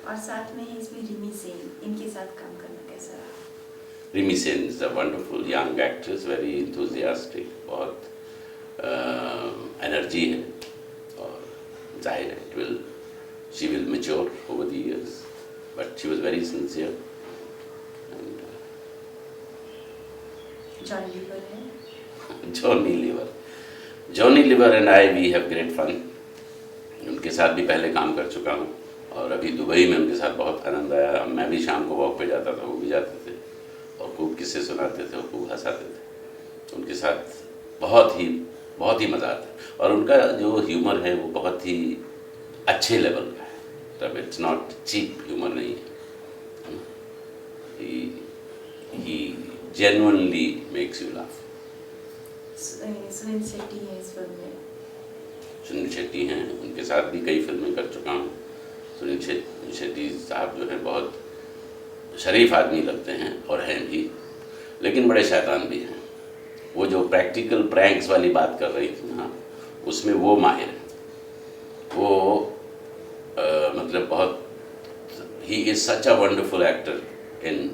और साथ में इसमें रिमी सेन, इनके साथ काम करना कैसा रहा? Rimi Sen is a wonderful young actress, very enthusiastic, बहुत एनर्जी है और जाहिर है she will mature over the years, but she was very sincere. Johnny Lever and I, we have great fun. उनके साथ भी पहले काम कर चुका हूँ और अभी दुबई में उनके साथ बहुत आनंद आया. मैं भी शाम को वॉक पे जाता था, वो भी जाते थे और खूब किस्से सुनाते थे और खूब हंसाते थे. उनके साथ बहुत ही मज़ा आता है और उनका जो ह्यूमर है वो बहुत ही अच्छे लेवल का है. तब इट्स नॉट चीप ह्यूमर नहीं है. He genuinely makes you laugh. Sunil Shetty है इस फिल्म में. सुनील शेट्टी हैं, उनके साथ भी कई फिल्में कर चुका हूँ. सुनील शेट्टी साहब जो है बहुत शरीफ आदमी लगते हैं और हैं भी, लेकिन बड़े शैतान भी हैं. वो जो प्रैक्टिकल प्रैंक्स वाली बात कर रही थी ना, उसमें वो माहिर है. वो मतलब बहुत, he is such a wonderful actor in,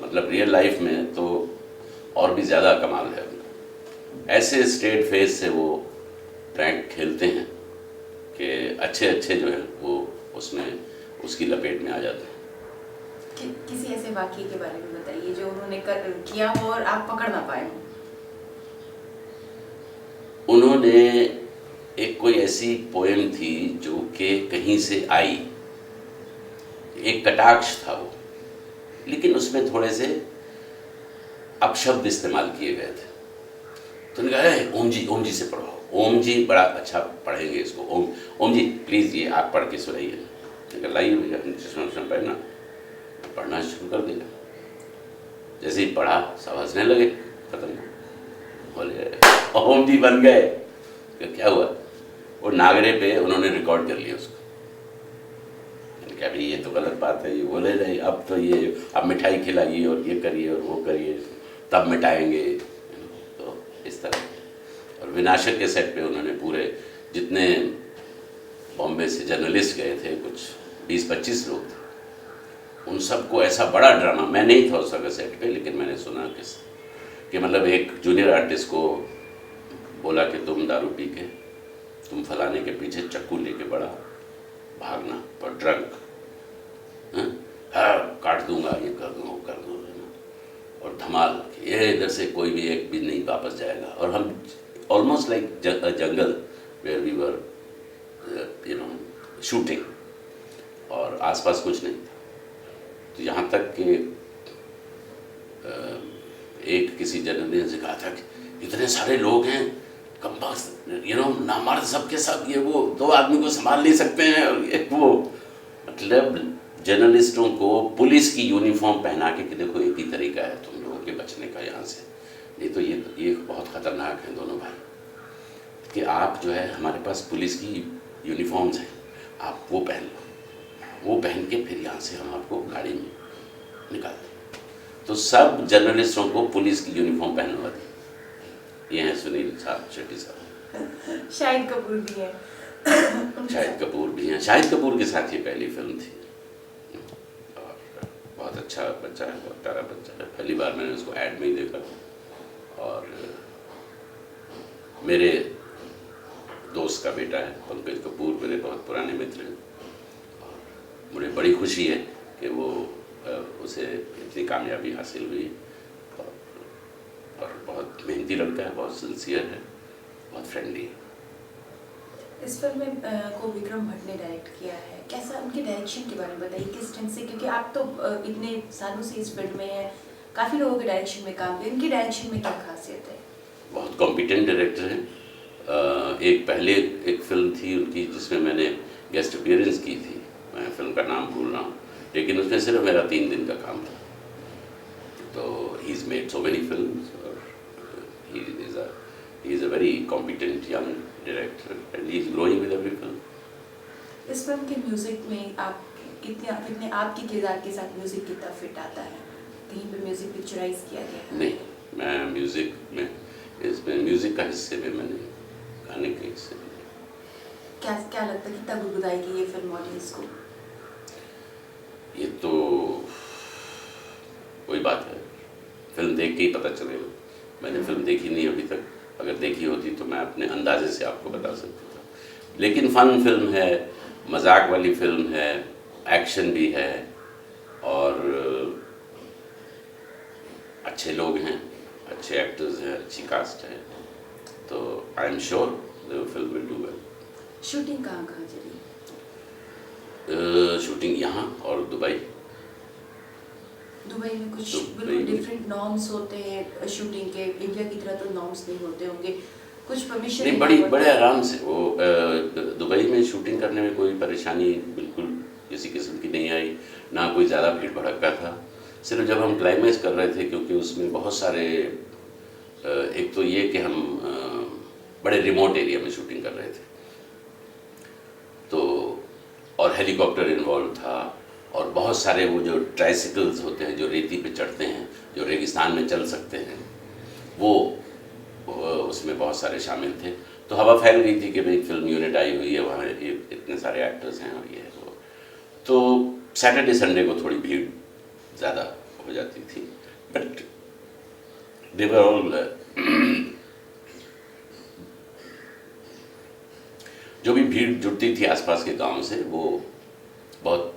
मतलब रियल लाइफ में तो और भी ज़्यादा कमाल है उनका. ऐसे स्ट्रेट फेस से वो प्रैंक खेलते हैं कि अच्छे जो है वो उसमें उसकी लपेट में आ जाते हैं. किसी ऐसे वाक़ये के बारे में बताइए जो उन्होंने किया हो और आप पकड़ ना पाए हो. उन्होंने एक कोई ऐसी पोएम थी जो कि कहीं से आई, एक कटाक्ष था वो, लेकिन उसमें थोड़े से अपशब्द इस्तेमाल किए गए थे. तो उन्होंने कहा ओम जी से पढ़ो, ओम जी बड़ा अच्छा पढ़ेंगे इसको, ओम जी प्लीज़ ये आप पढ़ के सुनाइए. लेकिन लाइए भैया इंस्ट्रक्शन पढ़ना, पढ़ना शुरू कर दिया. जैसे ही पढ़ा सब हंसने लगे, खत्म. बोले ओम जी बन गए. क्या हुआ? वो नागरे पे उन्होंने रिकॉर्ड कर लिया उसको. क्या भाई ये तो गलत बात है. ये बोले नहीं, अब तो ये अब मिठाई खिलाइए और ये करिए और वो करिए तब मिटाएंगे. तो इस तरह. और विनाशक के सेट पे उन्होंने पूरे जितने बॉम्बे से जर्नलिस्ट गए थे, कुछ 20-25 लोग थे, उन सबको ऐसा बड़ा ड्रामा, मैं नहीं था उस समय सेट पे, लेकिन मैंने सुना कि मतलब एक जूनियर आर्टिस्ट को बोला कि तुम दारू पी के तुम फलाने के पीछे चक्कू लेके बड़ा भागना पर ड्रंक, हाँ काट दूंगा, ये कर दूंगा, वो कर दूंगा. और धमाल ये इधर से कोई भी एक भी नहीं वापस जाएगा. और हम almost like jungle where we were shooting, और आसपास कुछ नहीं था. तो यहाँ तक कि एक किसी जर्नलिस्ट ने कहा था कि इतने सारे लोग हैं, कम नामर्द सबके सब, ये वो 2 आदमी को संभाल नहीं सकते हैं. और ये वो मतलब जर्नलिस्टों को पुलिस की यूनिफॉर्म पहना के कि देखो एक ही तरीका है तुम लोगों के बचने का यहाँ से, नहीं तो ये बहुत ख़तरनाक है दोनों भाई, कि आप जो है हमारे पास पुलिस की यूनिफॉर्म्स हैं, आप वो पहन लो, वो पहन के फिर यहाँ से हम आपको गाड़ी में निकाल दें. तो सब जर्नलिस्टों को पुलिस की यूनिफॉर्म पहनवा दी. ये हैं सुनील शेट्टी साहब. शाहिद कपूर भी है. शाहिद कपूर भी हैं. शाहिद कपूर के साथ ये पहली फिल्म थी और बहुत अच्छा बच्चा है, बहुत प्यारा बच्चा है. पहली बार मैंने उसको ऐड में ही देखा. और मेरे दोस्त का बेटा है पंकज कपूर, मेरे बहुत पुराने मित्र हैं. और मुझे बड़ी खुशी है कि वो उसे इतनी कामयाबी हासिल हुई. और बहुत मेहनती लड़का है, बहुत सिंसियर है, बहुत फ्रेंडली है. इस फिल्म में को विक्रम भट्ट ने डायरेक्ट किया है. कैसा उनके डायरेक्शन के बारे में बताइए, किस ढंग से, क्योंकि आप तो इतने सालों से इस फील्ड में हैं, काफ़ी लोगों के डायरेक्शन में काम किया, उनके डायरेक्शन में क्या खासियत है? बहुत कॉम्पिटेंट डायरेक्टर हैं. पहले एक फिल्म थी उनकी जिसमें मैंने गेस्ट अपीयरेंस की थी, मैं फिल्म का नाम भूल रहा हूँ, लेकिन उसमें सिर्फ मेरा 3 दिन का काम था. तो he is made so many films और he is a very competent young director and he is growing with every film. इस फिल्म के म्यूजिक में आप कितने आपके किरदार के साथ म्यूजिक कितना फिट आता है? कहीं पे म्यूजिक पिक्चराइज किया गया है? नहीं, मैं म्यूजिक में, इसमें म्यूजिक का हिस्से में मैंने, गाने के हिस्से में. क्या लगता है कितना गुदगुदाएगी ये फिल्म ऑडियंस को? फिल्म देख के ही पता चलेगा। मैंने फिल्म देखी नहीं अभी तक, अगर देखी होती तो मैं अपने अंदाजे से आपको बता सकता था। लेकिन फ़न फिल्म है, मजाक वाली फिल्म है, एक्शन भी है और अच्छे लोग हैं, अच्छे एक्टर्स हैं, अच्छी कास्ट है, तो I am sure the film will do well. Shooting कहाँ कहाँ चली? शूटिंग यहाँ और दुबई। दुबई में कुछ दुबई बिल्कुल में- डिफरेंट नॉर्म्स होते हैं शूटिंग के, इंडिया की तरह तो नॉर्म्स नहीं होते होंगे, कुछ परमिशन नहीं, बड़े आराम से वो दुबई में शूटिंग करने में कोई परेशानी बिल्कुल किसी किस्म की नहीं आई, ना कोई ज़्यादा भीड़ भड़क्का था। सिर्फ जब हम क्लाइमैक्स कर रहे थे, क्योंकि उसमें बहुत सारे एक तो ये कि हम बड़े रिमोट एरिया में शूटिंग कर रहे थे, तो और हेलीकॉप्टर इन्वॉल्व था और बहुत सारे वो जो ट्राइसिकल्स होते हैं जो रेती पे चढ़ते हैं, जो रेगिस्तान में चल सकते हैं, वो उसमें बहुत सारे शामिल थे। तो हवा फैल गई थी कि भाई फिल्म यूनिट आई हुई है वहाँ, ये इतने सारे एक्टर्स हैं और ये है वो। तो सैटरडे संडे को थोड़ी भीड़ ज़्यादा हो जाती थी, बट दे वर ऑल जो भी भीड़ जुटती थी आसपास के गांव से, वो बहुत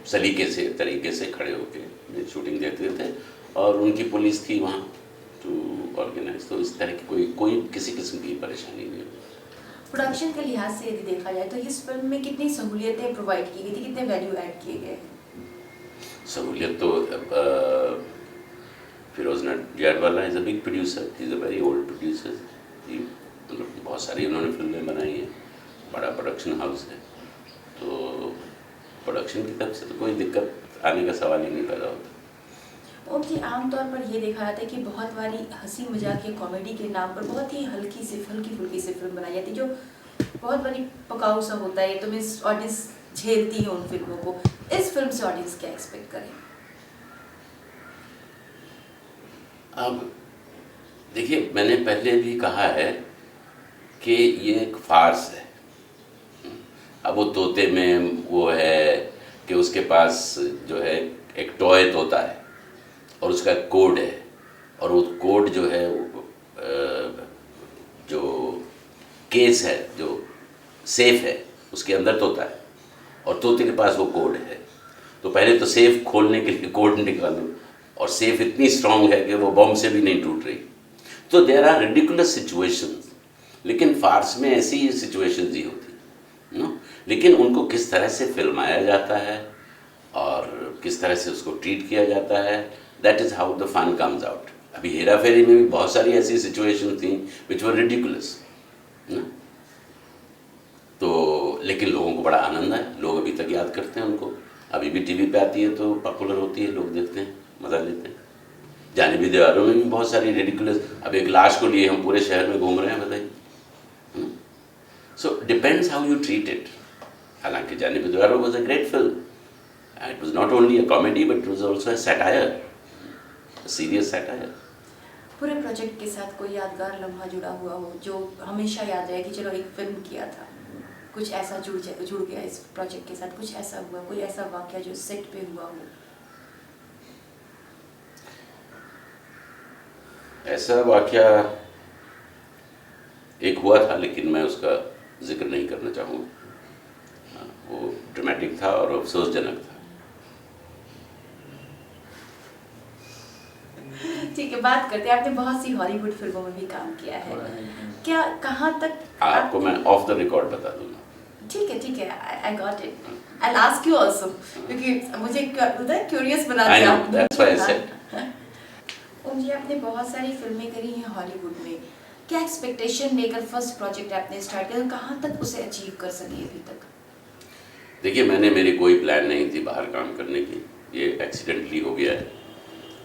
सलीके से तरीके से खड़े होकर शूटिंग देखते थे और उनकी पुलिस थी वहाँ टू ऑर्गेनाइज, तो इस तरह की कोई किसी किस्म की परेशानी नहीं हुई। प्रोडक्शन के लिहाज से यदि देखा जाए तो इस फिल्म में कितनी सहूलियतें प्रोवाइड की गई थी, कितने वैल्यू ऐड किए गए हैं? सहूलियत तो Firoz Nadiadwala is a big producer, is a very old producer, मतलब बहुत सारी उन्होंने फिल्में बनाई हैं, बड़ा प्रोडक्शन हाउस है, तो प्रोडक्शन की तरफ से तो कोई दिक्कत आने का सवाल ही नहीं पैदा होता। ओके, आमतौर पर ये देखा जाता है कि बहुत बारी हंसी मजाक या कॉमेडी के नाम पर बहुत ही हल्की फुल्की सी फिल्म बनाई जाती है, जो बहुत बारी पकाऊ सा होता है, तो मिस ऑडियंस झेलती है उन फिल्मों को। इस फिल्म से ऑडियंस क्या एक्सपेक्ट करें? अब देखिए, मैंने पहले भी कहा है कि ये एक फार्स है। अब वो तोते में वो है कि उसके पास जो है एक टॉय तोता है और उसका कोड है, और वो कोड जो है जो केस है, जो सेफ है, उसके अंदर तोता है और तोते के पास वो कोड है। तो पहले तो सेफ खोलने के लिए कोड निकालो, और सेफ इतनी स्ट्रांग है कि वो बम से भी नहीं टूट रही। तो देयर आर रिडिकुलस सिचुएशंस, लेकिन फार्स में ऐसी ही सिचुएशंस ही होती नो। लेकिन उनको किस तरह से फिल्माया जाता है और किस तरह से उसको ट्रीट किया जाता है, that is how the fun comes out. अभी हेरा फेरी में भी बहुत सारी ऐसी सिचुएशन थी विच वर रिडिकुलस ना, तो लेकिन लोगों को बड़ा आनंद है, लोग अभी तक याद करते हैं उनको, अभी भी टीवी पे आती है तो पॉपुलर होती है, लोग देखते हैं, मज़ा लेते हैं। जानिबी दीवारों में भी बहुत सारी रिडिकुलस, अब एक लाश को लिए हम पूरे शहर में घूम रहे हैं, बताइए। So depends how you treat it. हालांकि जानिबी दीवारों was a great film, it was not only a comedy but it was also a satire, serious satire. पूरे प्रोजेक्ट के साथ कोई यादगार लम्हा जुड़ा हुआ हो जो हमेशा याद रहे कि चलो एक फिल्म किया था, कुछ ऐसा जुड़ गया इस प्रोजेक्ट के साथ, कुछ ऐसा हुआ, कोई ऐसा वाकया जो सेट पे हुआ हो? ऐसा वाकया एक हुआ था, लेकिन मैं उसका जिक्र नहीं करना चाहूँगा। वो ड्रामेटिक था और अफसोसजनक था। ठीक है, बात करते हैं। आपने बहुत सी हॉलीवुड फिल्मों में भी काम किया है, क्या कहाँ तक आपको मैं ऑफ द रिकॉर्ड बता दूंगा। ठीक है, I got it, I will ask you also, क्योंकि मुझे क्यूरियस बना दिया आपने। That's why I said. जी, आपने बहुत सारी फिल्में करी हैं हॉलीवुड में, क्या एक्सपेक्टेशन लेकर फर्स्ट प्रोजेक्ट आपने स्टार्ट किया, कहाँ तक उसे अचीव कर सके अभी तक? देखिए, मेरी कोई प्लान नहीं थी बाहर काम करने की, ये एक्सीडेंटली हो गया है।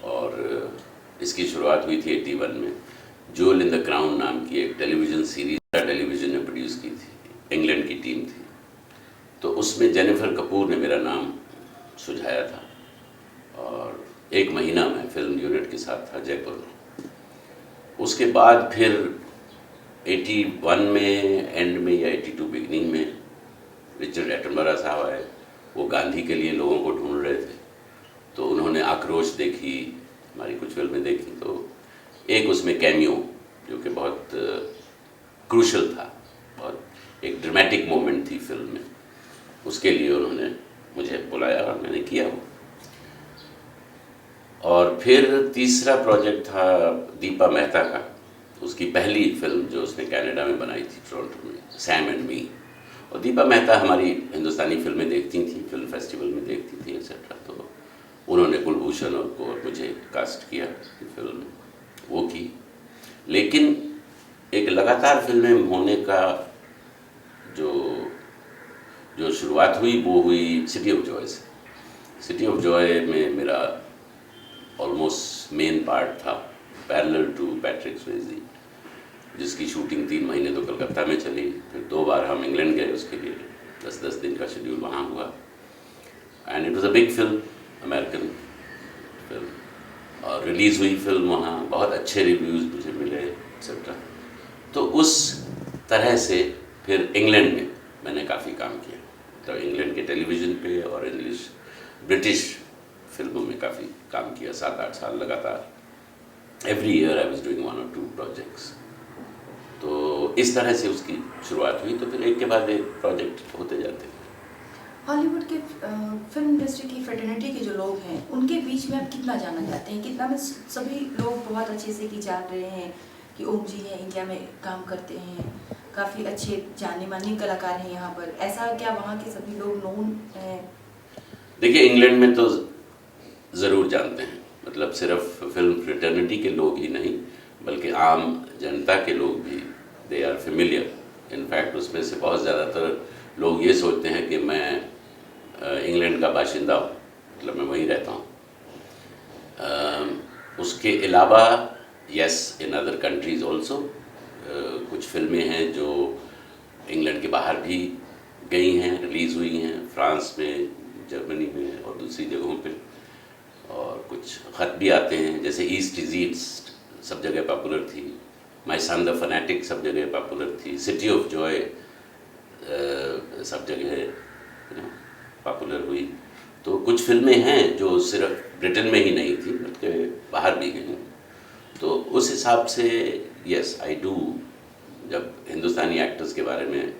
और इसकी शुरुआत हुई थी 81 में, ज्वेल इन द क्राउन नाम की एक टेलीविज़न सीरीज टेलीविज़न ने प्रोड्यूस की थी, इंग्लैंड की टीम थी, तो उसमें जेनिफर कपूर ने मेरा नाम सुझाया था और 1 महीना मैं फिल्म यूनिट के साथ था जयपुर में। उसके बाद फिर 81 में एंड में या 82 बिगनिंग में रिचर्ड एटनबरा साहब आए, वो गांधी के लिए लोगों को ढूंढ रहे थे, तो उन्होंने आक्रोश देखी, हमारी कुछ फिल्में देखी तो एक उसमें कैमियो जो कि बहुत क्रूशल था, बहुत एक ड्रामेटिक मोमेंट थी फिल्म में, उसके लिए उन्होंने मुझे बुलाया और मैंने किया वो। और फिर तीसरा प्रोजेक्ट था दीपा मेहता का, उसकी पहली फिल्म जो उसने कनाडा में बनाई थी टोरंटो में, सैम एंड मी। और दीपा मेहता हमारी हिंदुस्तानी फिल्में देखती थी, फिल्म फेस्टिवल में देखती थी एक्सेट्रा, तो उन्होंने कुलभूषण और मुझे कास्ट किया फिल्म में, वो की। लेकिन एक लगातार फिल्में होने का जो जो शुरुआत हुई वो हुई सिटी ऑफ जॉय से। सिटी ऑफ जॉय में मेरा ऑलमोस्ट मेन पार्ट था, पैरेलल टू पैट्रिक स्वेजी, जिसकी शूटिंग 3 महीने तो कलकत्ता में चली, फिर 2 बार हम इंग्लैंड गए उसके लिए, 10-10 दिन का शेड्यूल वहाँ हुआ। And it was a big film, American film, और रिलीज़ हुई फिल्म वहाँ, बहुत अच्छे रिव्यूज़ मुझे मिले एक्सेट्रा। तो उस तरह से फिर इंग्लैंड में मैंने काफ़ी काम किया, तो इंग्लैंड के टेलीविज़न पे और इंग्लिश ब्रिटिश फिल्मों में काफ़ी काम किया, 7-8 साल लगातार। Every year I was doing 1 और 2 प्रोजेक्ट्स। तो इस तरह से उसकी शुरुआत हुई, तो फिर एक के बाद एक प्रोजेक्ट होते जाते हैं। हॉलीवुड के फिल्म इंडस्ट्री की फ्रेटर्निटी के जो लोग हैं उनके बीच में आप कितना जाना चाहते हैं, कितना में सभी लोग बहुत अच्छे से कि जान रहे हैं कि ओम जी हैं, इंडिया में काम करते हैं, काफ़ी अच्छे जाने माने कलाकार हैं यहाँ पर, ऐसा क्या वहाँ के सभी लोग नोन हैं? देखिए, इंग्लैंड में तो ज़रूर जानते हैं, मतलब सिर्फ फिल्म फ्रेटर्निटी के लोग ही नहीं बल्कि आम जनता के लोग भी, दे आर फेमिलियर। इनफैक्ट उसमें से बहुत ज़्यादातर लोग ये सोचते हैं कि मैं इंग्लैंड का बाशिंदा हूँ, मतलब मैं वहीं रहता हूँ। उसके अलावा yes, in other countries also कुछ फिल्में हैं जो इंग्लैंड के बाहर भी गई हैं, रिलीज़ हुई हैं, फ्रांस में, जर्मनी में और दूसरी जगहों पे। और कुछ ख़त भी आते हैं, जैसे ईस्ट इज़ ईस्ट सब जगह पॉपुलर थी, माई सन द फैनेटिक सब जगह पॉपुलर थी, सिटी ऑफ जॉय सब जगह पॉपुलर हुई। तो कुछ फिल्में हैं जो सिर्फ ब्रिटेन में ही नहीं थी बल्कि बाहर भी गई। तो उस हिसाब से यस आई डू, जब हिंदुस्तानी एक्टर्स के बारे में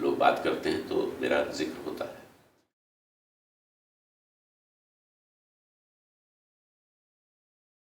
लोग बात करते हैं तो मेरा जिक्र होता है।